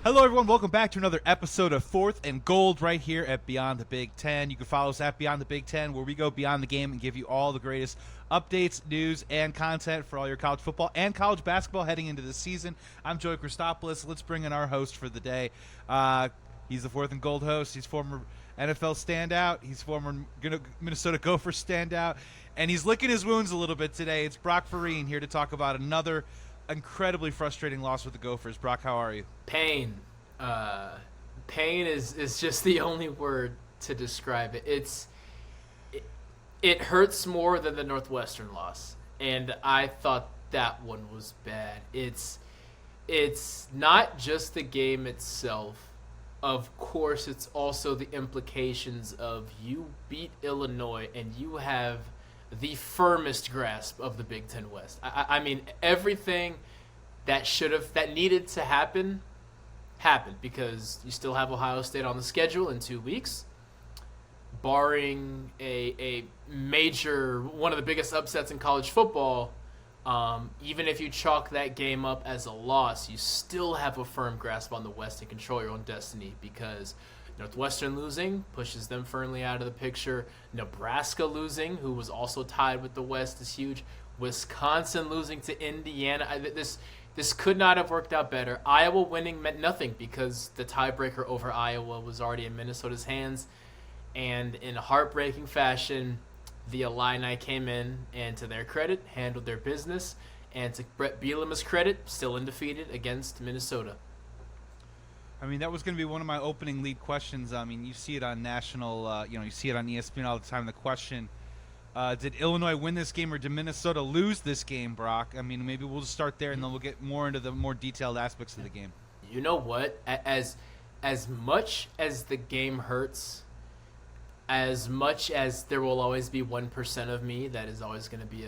Hello, everyone. Welcome back to another episode of Fourth and Gold right here at Beyond the Big Ten. You can follow us at Beyond the Big Ten, where we go beyond the game and give you all the greatest updates, news, and content for all your college football and college basketball heading into the season. I'm Joey Christopoulos. Let's bring in our host for the day. He's the Fourth and Gold host. He's former NFL standout. He's former Minnesota Gophers standout. And he's licking his wounds a little bit today. It's Brock Vereen here to talk about another incredibly frustrating loss with the Gophers. Brock, how are you? Pain. Pain is just the only word to describe it. It hurts more than the Northwestern loss, and I thought that one was bad. It's not just the game itself. Of course, it's also the implications of you beat Illinois and you have the firmest grasp of the Big Ten West. I mean, everything that needed to happen happened, because you still have Ohio State on the schedule in 2 weeks. Barring a major, one of the biggest upsets in college football, even if you chalk that game up as a loss, you still have a firm grasp on the West and control your own destiny, because Northwestern losing pushes them firmly out of the picture. Nebraska losing, who was also tied with the West, is huge. Wisconsin losing to Indiana. This could not have worked out better. Iowa winning meant nothing, because the tiebreaker over Iowa was already in Minnesota's hands. And in a heartbreaking fashion, the Illini came in and, to their credit, handled their business. And to Brett Bielema's credit, still undefeated against Minnesota. I mean, that was going to be one of my opening lead questions. I mean, you see it on national, you see it on ESPN all the time. The question, did Illinois win this game or did Minnesota lose this game, Brock? I mean, maybe we'll just start there and then we'll get more into the more detailed aspects of the game. You know what? As much as the game hurts, as much as there will always be 1% of me that is always going to be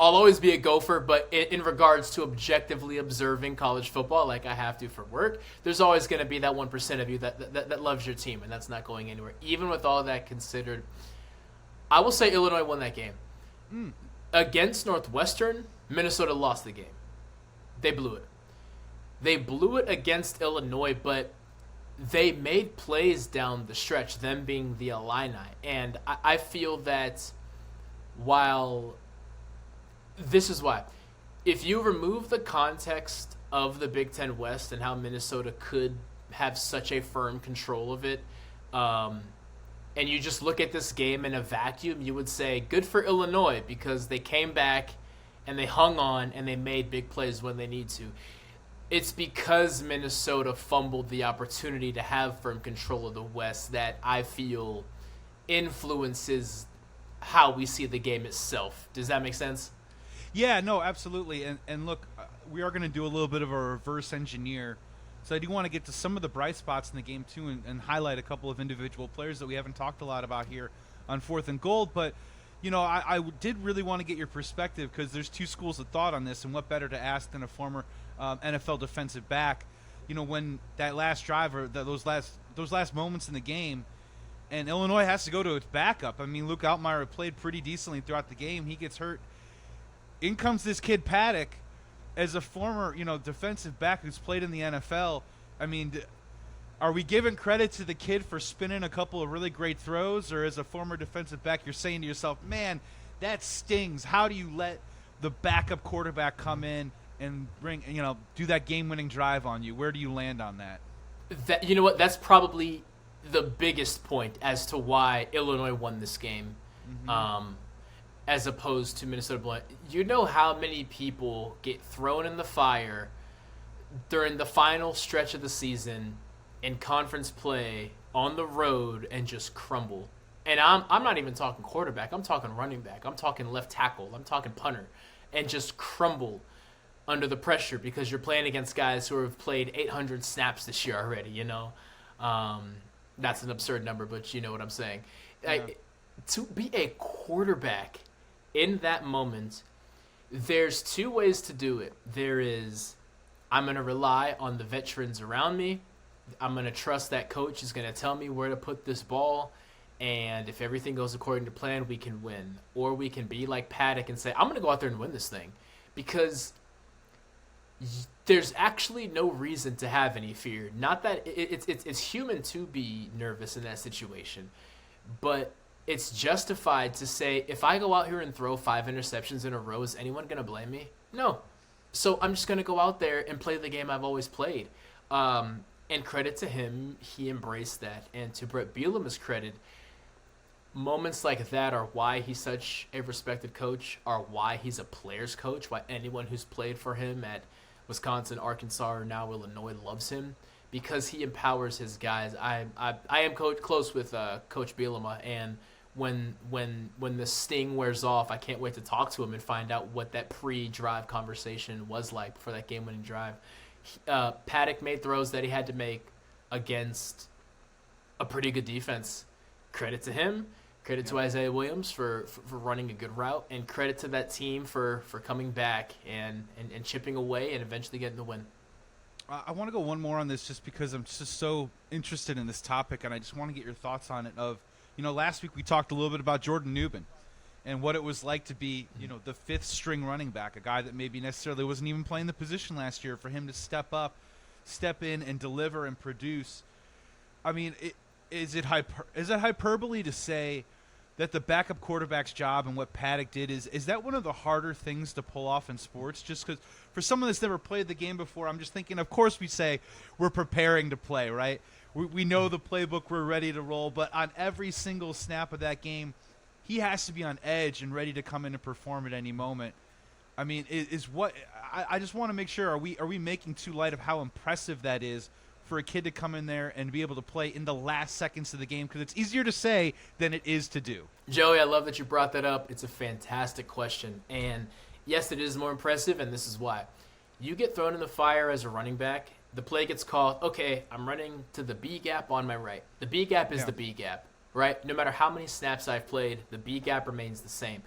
I'll always be a Gopher, but in regards to objectively observing college football, like I have to for work, there's always going to be that 1% of you that loves your team, and that's not going anywhere. Even with all that considered, I will say Illinois won that game. Against Northwestern, Minnesota lost the game. They blew it. They blew it against Illinois, but they made plays down the stretch, them being the Illini. And I feel that while... This is why. If you remove the context of the Big Ten West and how Minnesota could have such a firm control of it, and you just look at this game in a vacuum, you would say, good for Illinois, because they came back and they hung on and they made big plays when they need to. It's because Minnesota fumbled the opportunity to have firm control of the West that I feel influences how we see the game itself. Does that make sense? Yeah, no, absolutely. And look, we are going to do a little bit of a reverse engineer. So I do want to get to some of the bright spots in the game, too, and highlight a couple of individual players that we haven't talked a lot about here on Fourth and Gold. But, I did really want to get your perspective, because there's two schools of thought on this, and what better to ask than a former NFL defensive back. When that last drive or those last moments in the game, and Illinois has to go to its backup. I mean, Luke Altmaier played pretty decently throughout the game. He gets hurt. In comes this kid Paddock, as a former, defensive back who's played in the NFL. I mean, are we giving credit to the kid for spinning a couple of really great throws, or as a former defensive back, you're saying to yourself, man, that stings? How do you let the backup quarterback come in and do that game-winning drive on you? Where do you land on that? You know what? That's probably the biggest point as to why Illinois won this game. Mm-hmm. As opposed to Minnesota blowing. You know how many people get thrown in the fire during the final stretch of the season in conference play on the road and just crumble. And I'm not even talking quarterback. I'm talking running back. I'm talking left tackle. I'm talking punter. And just crumble under the pressure because you're playing against guys who have played 800 snaps this year already, That's an absurd number, but you know what I'm saying. Yeah. To be a quarterback in that moment, there's two ways to do it. There is, I'm going to rely on the veterans around me. I'm going to trust that coach is going to tell me where to put this ball. And if everything goes according to plan, we can win. Or we can be like Paddock and say, I'm going to go out there and win this thing. Because there's actually no reason to have any fear. Not that it's human to be nervous in that situation, but it's justified to say, if I go out here and throw 5 interceptions in a row, is anyone gonna blame me? No. So I'm just gonna go out there and play the game I've always played. And credit to him, he embraced that. And to Brett Bielema's credit, moments like that are why he's such a respected coach, are why he's a player's coach, why anyone who's played for him at Wisconsin, Arkansas, or now Illinois loves him, because he empowers his guys. I am close with Coach Bielema, and when the sting wears off, I can't wait to talk to him and find out what that pre-drive conversation was like for that game-winning drive. Paddock made throws that he had to make against a pretty good defense. Credit to him. Credit to Isaiah Williams for running a good route, and credit to that team for coming back and chipping away and eventually getting the win. I want to go one more on this just because I'm just so interested in this topic, and I just want to get your thoughts on it. Last week we talked a little bit about Jordan Newman and what it was like to be, the 5th string running back, a guy that maybe necessarily wasn't even playing the position last year, for him to step in and deliver and produce. I mean, is it hyperbole to say that the backup quarterback's job and what Paddock did is that one of the harder things to pull off in sports? Just because for someone that's never played the game before, I'm just thinking, of course we say we're preparing to play, right? We know the playbook, we're ready to roll, but on every single snap of that game, he has to be on edge and ready to come in and perform at any moment. I mean, I just want to make sure, are we making too light of how impressive that is for a kid to come in there and be able to play in the last seconds of the game? Because it's easier to say than it is to do. Joey, I love that you brought that up. It's a fantastic question. And yes, it is more impressive, and this is why. You get thrown in the fire as a running back, the play gets called, okay, I'm running to the B gap on my right. The B gap is the B gap, right? No matter how many snaps I've played, the B gap remains the same.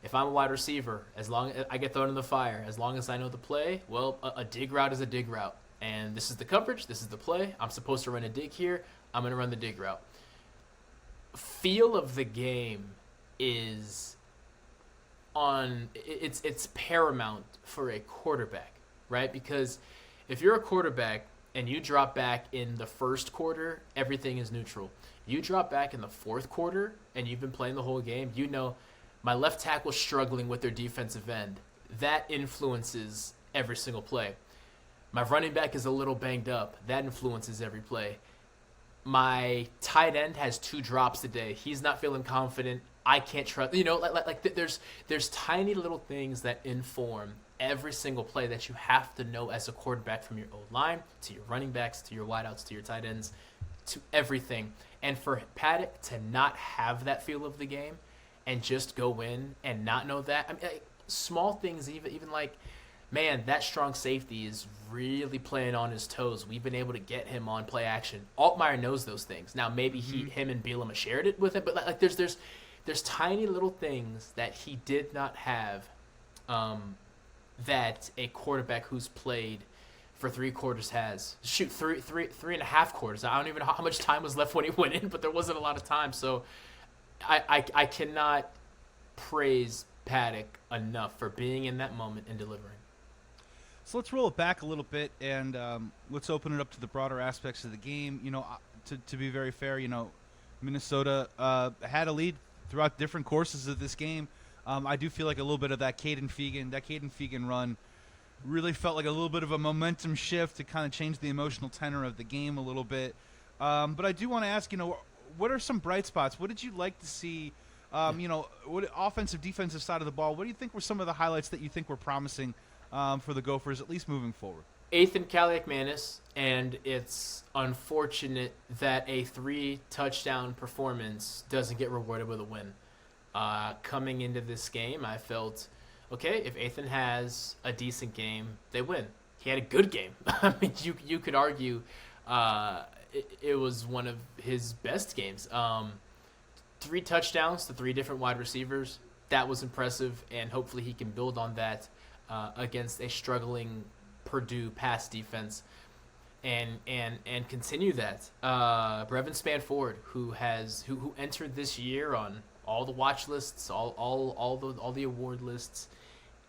If I'm a wide receiver, as long as I get thrown in the fire, as long as I know the play, well, a dig route is a dig route. And this is the coverage, this is the play. I'm supposed to run a dig here. I'm going to run the dig route. Feel of the game is it's paramount for a quarterback, right? Because if you're a quarterback and you drop back in the first quarter, everything is neutral. You drop back in the fourth quarter and you've been playing the whole game, my left tackle's struggling with their defensive end. That influences every single play. My running back is a little banged up. That influences every play. My tight end has 2 drops today. He's not feeling confident. I can't trust. There's tiny little things that inform every single play that you have to know as a quarterback, from your O-line to your running backs to your wideouts to your tight ends to everything. And for Paddock to not have that feel of the game and just go in and not know that, I mean, small things, even like, man, that strong safety is really playing on his toes. We've been able to get him on play action. Altmaier knows those things. Now, maybe him and Bielema shared it with him, but there's tiny little things that he did not have that a quarterback who's played for 3 quarters has. Shoot, three and a half quarters. I don't even know how much time was left when he went in, but there wasn't a lot of time. So I cannot praise Paddock enough for being in that moment and delivering. So let's roll it back a little bit and let's open it up to the broader aspects of the game. To be very fair, Minnesota had a lead throughout different courses of this game. I do feel like a little bit of that Caden Fegan run really felt like a little bit of a momentum shift to kind of change the emotional tenor of the game a little bit. But I do want to ask, what are some bright spots? What did you like to see? What offensive, defensive side of the ball? What do you think were some of the highlights that you think were promising for the Gophers, at least moving forward? Ethan Kaliakmanis, and it's unfortunate that a 3-touchdown performance doesn't get rewarded with a win. Coming into this game, I felt, okay, if Ethan has a decent game, they win. He had a good game. I mean, you could argue it was one of his best games. 3 touchdowns to 3 different wide receivers. That was impressive, and hopefully he can build on that against a struggling Purdue pass defense and continue that. Brevin Spanford, who entered this year on all the watch lists, all the award lists,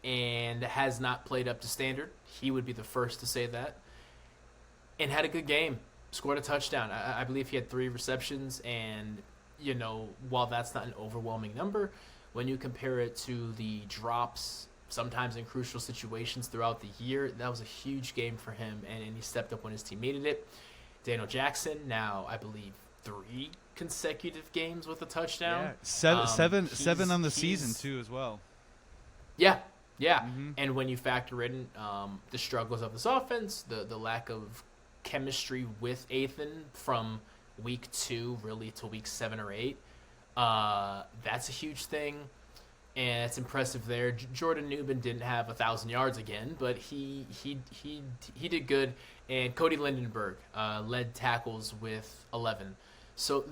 and has not played up to standard. He would be the first to say that. And had a good game. Scored a touchdown. I believe he had 3 receptions, and, while that's not an overwhelming number, when you compare it to the drops sometimes in crucial situations throughout the year, that was a huge game for him, and he stepped up when his team needed it. Daniel Jackson, now I believe 3 consecutive games with a touchdown. Yeah, seven on the season too as well. Yeah. And when you factor in the struggles of this offense, the lack of chemistry with Ethan from week 2 really to week 7 or 8, that's a huge thing, and it's impressive there. Jordan Newman didn't have 1,000 yards again, but he did good. And Cody Lindenberg led tackles with 11. So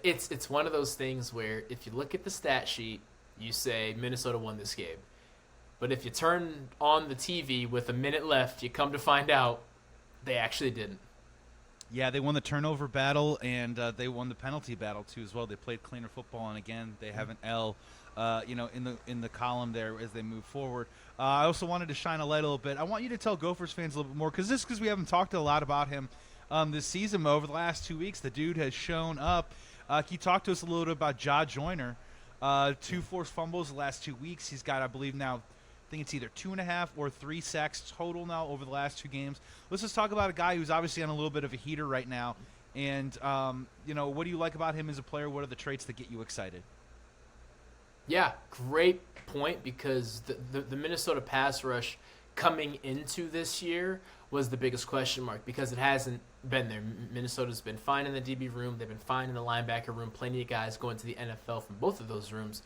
it's one of those things where if you look at the stat sheet, you say Minnesota won this game. But if you turn on the TV with a minute left, you come to find out they actually didn't. Yeah, they won the turnover battle, and they won the penalty battle too as well. They played cleaner football, and again, they have an L, in the column there as they move forward. I also wanted to shine a light a little bit. I want you to tell Gophers fans a little bit more, because we haven't talked a lot about him this season. But over the last 2 weeks, the dude has shown up. Can you talk to us a little bit about Ja Joyner? 2 forced fumbles the last 2 weeks. He's got, I believe now, I think it's either 2.5 or 3 sacks total now over the last 2 games. Let's just talk about a guy who's obviously on a little bit of a heater right now. And, what do you like about him as a player? What are the traits that get you excited? Yeah, great point, because the Minnesota pass rush coming into this year was the biggest question mark, because it hasn't been there. Minnesota's been fine in the DB room. They've been fine in the linebacker room. Plenty of guys going to the NFL from both of those rooms.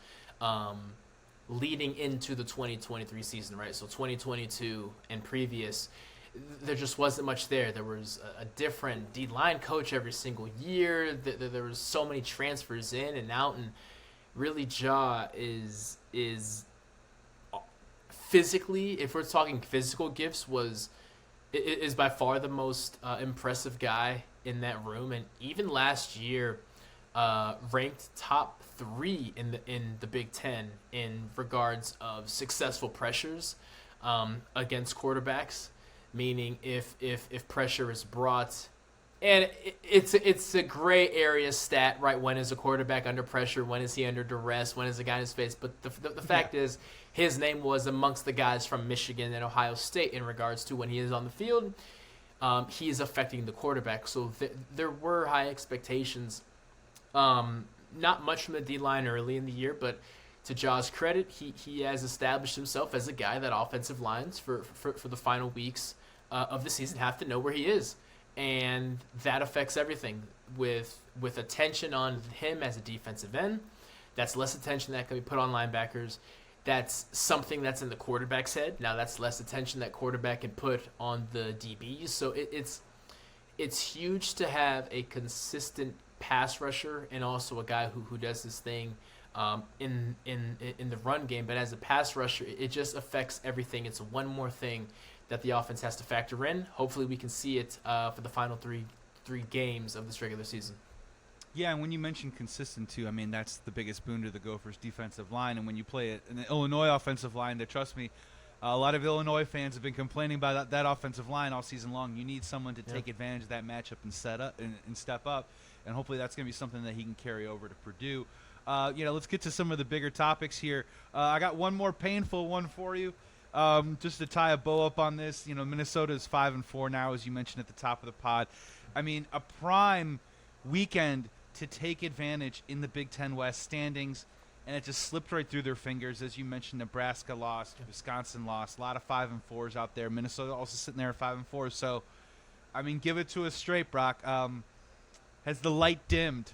Leading into the 2023 season, right? So 2022 and previous, there just wasn't much there. There was a different D-line coach every single year. There was so many transfers in and out, and really Ja is physically, if we're talking physical gifts, is by far the most impressive guy in that room. And even last year, ranked top 3 in the Big Ten in regards of successful pressures against quarterbacks. Meaning, if pressure is brought, and it's a gray area stat, right? When is a quarterback under pressure? When is he under duress? When is a guy in his face? But the fact is, his name was amongst the guys from Michigan and Ohio State in regards to when he is on the field, he is affecting the quarterback. So there were high expectations. Not much from the D-line early in the year, but to Ja's credit, he has established himself as a guy that offensive lines for the final weeks of the season have to know where he is. And that affects everything. With attention on him as a defensive end, that's less attention that can be put on linebackers. That's something that's in the quarterback's head. Now that's less attention that quarterback can put on the DBs. So it's huge to have a consistent pass rusher and also a guy who does this thing in the run game. But as a pass rusher, it just affects everything. It's one more thing that the offense has to factor in. Hopefully we can see it for the final three games of this regular season. Yeah, and when you mention consistent too, I mean, that's the biggest boon to the Gophers defensive line. And when you play it in the Illinois offensive line, that, trust me, a lot of Illinois fans have been complaining about that offensive line all season long. You need someone to take advantage of that matchup and step up, and hopefully that's going to be something that he can carry over to Purdue. Let's get to some of the bigger topics here. I got one more painful one for you, just to tie a bow up on this. Minnesota is 5-4 now, as you mentioned at the top of the pod. I mean, a prime weekend to take advantage in the Big Ten West standings, and it just slipped right through their fingers. As you mentioned, Nebraska lost, Wisconsin lost, a lot of 5-4s out there. Minnesota also sitting there at 5-4. So, I mean, give it to us straight, Brock. Has the light dimmed?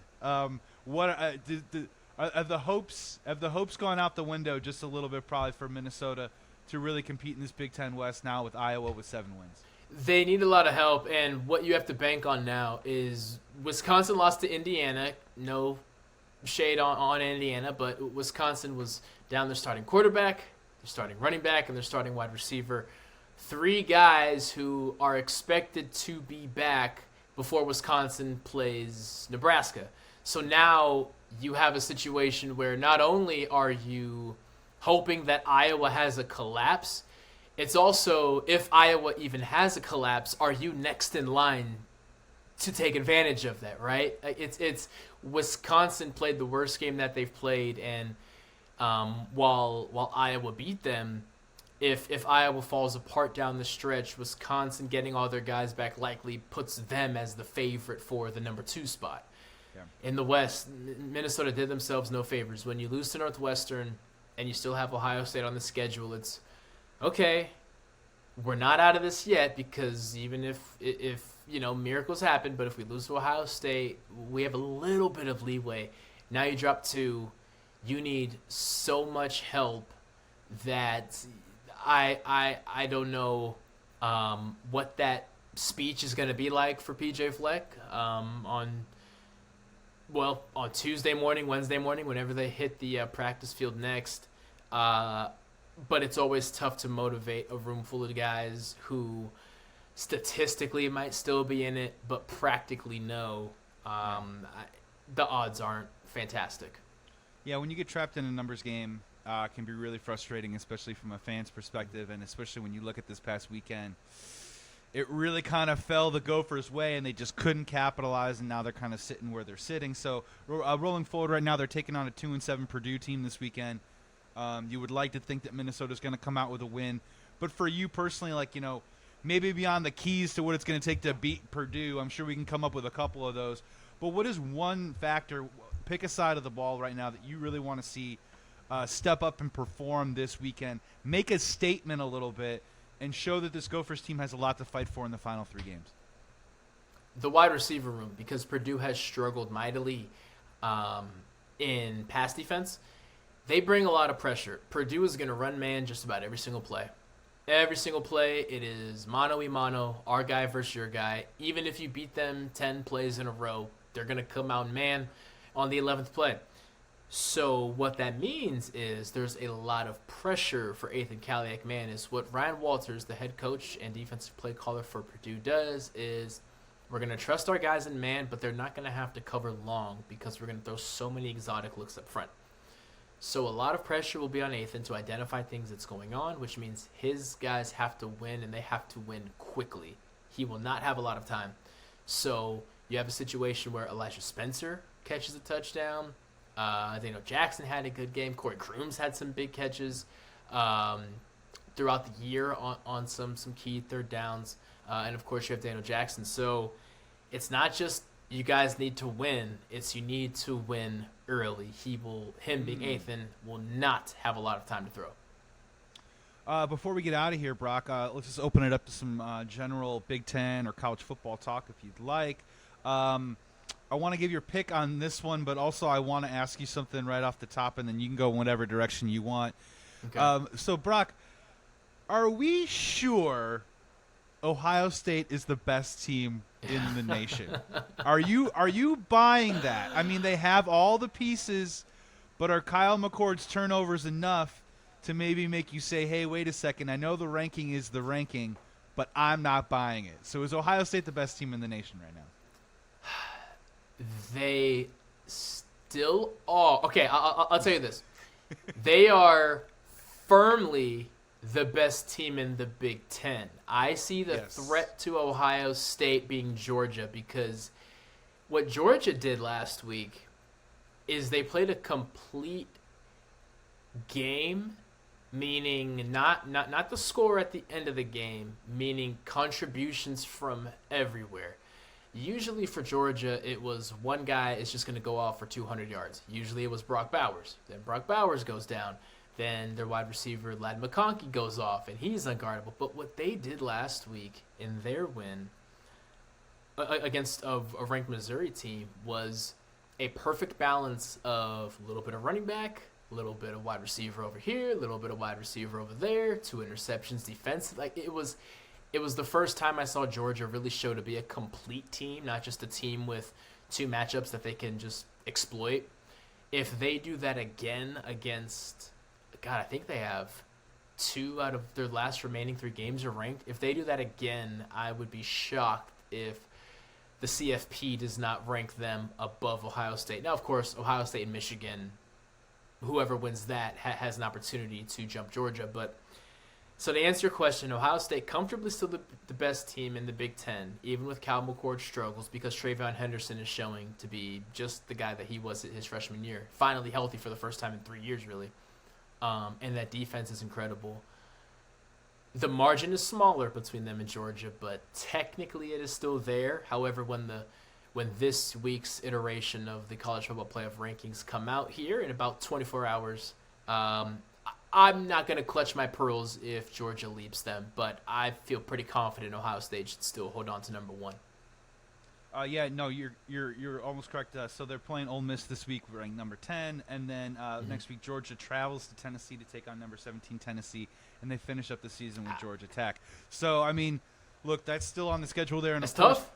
What have the hopes gone out the window just a little bit, probably, for Minnesota to really compete in this Big Ten West now with Iowa with 7 wins? They need a lot of help, and what you have to bank on now is Wisconsin lost to Indiana. No shade on Indiana, but Wisconsin was down their starting quarterback, their starting running back, and their starting wide receiver. 3 guys who are expected to be back before Wisconsin plays Nebraska. So now you have a situation where not only are you hoping that Iowa has a collapse. It's also, if Iowa even has a collapse, are you next in line to take advantage of that, right? It's Wisconsin played the worst game that they've played, and while Iowa beat them, if Iowa falls apart down the stretch, Wisconsin getting all their guys back likely puts them as the favorite for the number 2 spot. Yeah. In the West, Minnesota did themselves no favors. When you lose to Northwestern and you still have Ohio State on the schedule, it's okay. We're not out of this yet, because even if miracles happen, but if we lose to Ohio State, we have a little bit of leeway. Now you drop to, you need so much help that I don't know what that speech is going to be like for PJ Fleck on Tuesday morning, Wednesday morning, whenever they hit the practice field next. But it's always tough to motivate a room full of guys who statistically might still be in it, but practically no. The odds aren't fantastic. Yeah, when you get trapped in a numbers game, it can be really frustrating, especially from a fan's perspective, and especially when you look at this past weekend. It really kind of fell the Gophers' way, and they just couldn't capitalize, and now they're kind of sitting where they're sitting. So rolling forward right now, they're taking on a 2-7 Purdue team this weekend. You would like to think that Minnesota's going to come out with a win. But for you personally, maybe beyond the keys to what it's going to take to beat Purdue, I'm sure we can come up with a couple of those. But what is one factor, pick a side of the ball right now, that you really want to see step up and perform this weekend, make a statement a little bit, and show that this Gophers team has a lot to fight for in the final 3 games? The wide receiver room, because Purdue has struggled mightily in pass defense. They bring a lot of pressure. Purdue is going to run man just about every single play. Every single play, it is mano-y-mano, our guy versus your guy. Even if you beat them 10 plays in a row, they're going to come out man on the 11th play. So what that means is there's a lot of pressure for Ethan Kaliak-Man. Is what Ryan Walters, the head coach and defensive play caller for Purdue, does is we're going to trust our guys in man, but they're not going to have to cover long because we're going to throw so many exotic looks up front. So a lot of pressure will be on Ethan to identify things that's going on, which means his guys have to win, and they have to win quickly. He will not have a lot of time. So you have a situation where Elijah Spencer catches a touchdown. Daniel Jackson had a good game. Corey Crooms had some big catches throughout the year on some key third downs. And, of course, you have Daniel Jackson. So it's not just you guys need to win. It's you need to win early. Him being Ethan, will not have a lot of time to throw. Before we get out of here, Brock, let's just open it up to some general Big Ten or college football talk if you'd like. I want to give your pick on this one, but also I want to ask you something right off the top, and then you can go in whatever direction you want. Okay. So, Brock, are we sure Ohio State is the best team in the nation? Are you buying that? I mean, they have all the pieces, but are Kyle McCord's turnovers enough to maybe make you say, hey, wait a second, I know the ranking is the ranking, but I'm not buying it. So is Ohio State the best team in the nation right now? They still are. Okay, I'll tell you this. They are firmly the best team in the Big Ten. I see the threat to Ohio State being Georgia, because what Georgia did last week is they played a complete game, meaning not the score at the end of the game, meaning contributions from everywhere. Usually for Georgia, it was one guy is just going to go off for 200 yards. Usually it was Brock Bowers. Then Brock Bowers goes down. Then their wide receiver, Ladd McConkey, goes off, and he's unguardable. But what they did last week in their win against a ranked Missouri team was a perfect balance of a little bit of running back, a little bit of wide receiver over here, a little bit of wide receiver over there, 2 interceptions defensive. It was the first time I saw Georgia really show to be a complete team, not just a team with 2 matchups that they can just exploit. If they do that again against, God, I think they have 2 out of their last remaining 3 games are ranked. If they do that again, I would be shocked if the CFP does not rank them above Ohio State. Now, of course, Ohio State and Michigan, whoever wins that has an opportunity to jump Georgia. But so to answer your question, Ohio State comfortably still the best team in the Big Ten, even with Cal McCord's struggles, because Travion Henderson is showing to be just the guy that he was his freshman year, finally healthy for the first time in 3 years, really. And that defense is incredible. The margin is smaller between them and Georgia, but technically it is still there. However, when this week's iteration of the College Football Playoff rankings come out here in about 24 hours, I'm not going to clutch my pearls if Georgia leaps them, but I feel pretty confident Ohio State should still hold on to number 1. Yeah, no, you're almost correct. So they're playing Ole Miss this week, ranked number 10, and then next week Georgia travels to Tennessee to take on number 17 Tennessee, and they finish up the season with Georgia Tech. So I mean, look, that's still on the schedule there. And it's tough.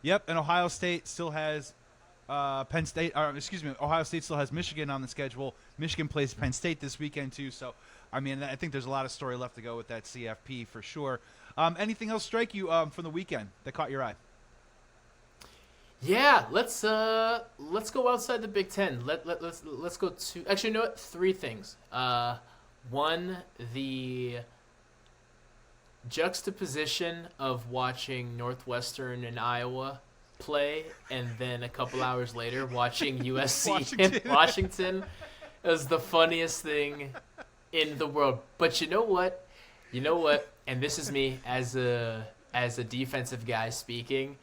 Yep, and Ohio State still has Ohio State still has Michigan on the schedule. Michigan plays Penn State this weekend too. So I mean, I think there's a lot of story left to go with that CFP for sure. Anything else strike you from the weekend that caught your eye? Yeah, let's go outside the Big Ten. Let's go to, actually, you know what? 3 things. One, the juxtaposition of watching Northwestern and Iowa play, and then a couple hours later watching USC in Washington is the funniest thing in the world. But you know what? And this is me as a defensive guy speaking.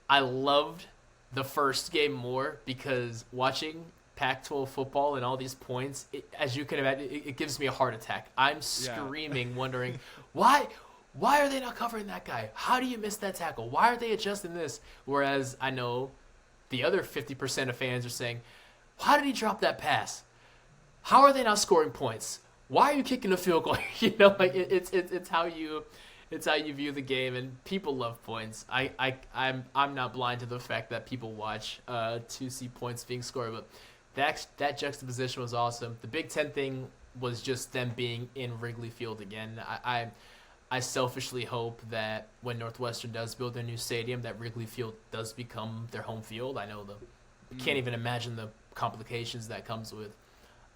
I loved the first game more because watching Pac-12 football and all these points, as you can imagine, it gives me a heart attack. I'm screaming, wondering, why are they not covering that guy? How do you miss that tackle? Why are they adjusting this? Whereas I know the other 50% of fans are saying, how did he drop that pass? How are they not scoring points? Why are you kicking a field goal? It's how you view the game, and people love points. I'm not blind to the fact that people watch to see points being scored, but that juxtaposition was awesome. The Big Ten thing was just them being in Wrigley Field again. I selfishly hope that when Northwestern does build their new stadium, that Wrigley Field does become their home field. I know can't even imagine the complications that comes with,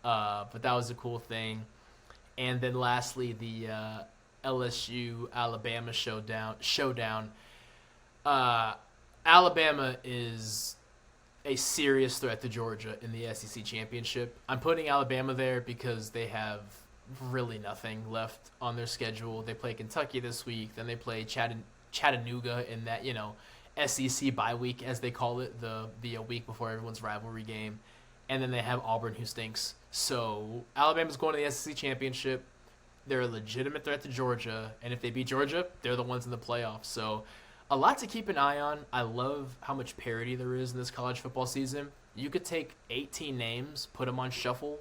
but that was a cool thing. And then lastly, the LSU Alabama showdown. Alabama is a serious threat to Georgia in the SEC championship. I'm putting Alabama there because they have really nothing left on their schedule. They play Kentucky this week, then they play Chattanooga in that SEC bye week, as they call it, the week before everyone's rivalry game, and then they have Auburn, who stinks. So Alabama's going to the SEC championship. They're a legitimate threat to Georgia, and if they beat Georgia, they're the ones in the playoffs. So a lot to keep an eye on. I love how much parity there is in this college football season. You could take 18 names, put them on shuffle,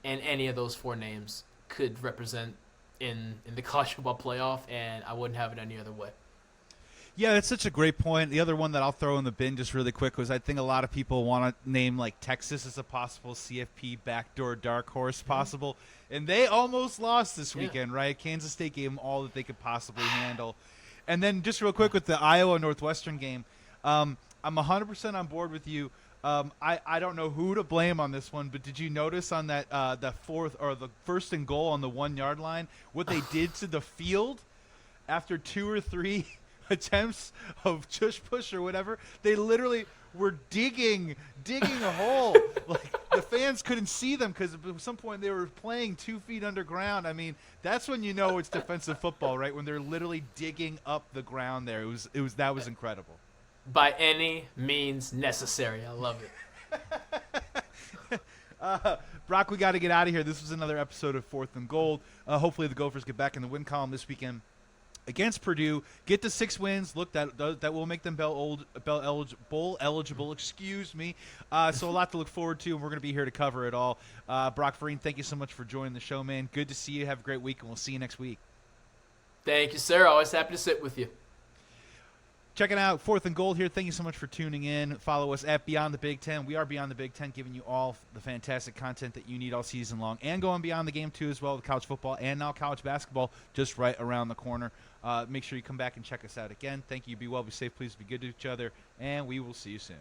and any of those 4 names could represent in the college football playoff, and I wouldn't have it any other way. Yeah, that's such a great point. The other one that I'll throw in the bin just really quick was I think a lot of people want to name like Texas as a possible CFP backdoor dark horse possible, and they almost lost this weekend, right? Kansas State gave them all that they could possibly handle. And then just real quick with the Iowa-Northwestern game, I'm 100% on board with you. I don't know who to blame on this one, but did you notice on that the first and goal on the 1 yard line, what they did to the field after 2 or 3 attempts of push or whatever? They literally were digging a hole. Like the fans couldn't see them because at some point they were playing 2 feet underground. I mean, that's when you know it's defensive football, right? When they're literally digging up the ground there. That was incredible. By any means necessary. I love it. Brock, we got to get out of here. This was another episode of 4th and Gold. Hopefully the Gophers get back in the win column this weekend against Purdue. Get to 6 wins. Look, that will make them bowl eligible. Excuse me. So a lot to look forward to, and we're going to be here to cover it all. Brock Vereen, thank you so much for joining the show, man. Good to see you. Have a great week, and we'll see you next week. Thank you, sir. Always happy to sit with you. Checking out 4th and Gold here. Thank you so much for tuning in. Follow us at Beyond the Big Ten. We are Beyond the Big Ten, giving you all the fantastic content that you need all season long, and going beyond the game too as well with college football and now college basketball just right around the corner. Make sure you come back and check us out again. Thank you. Be well, be safe, please be good to each other, and we will see you soon.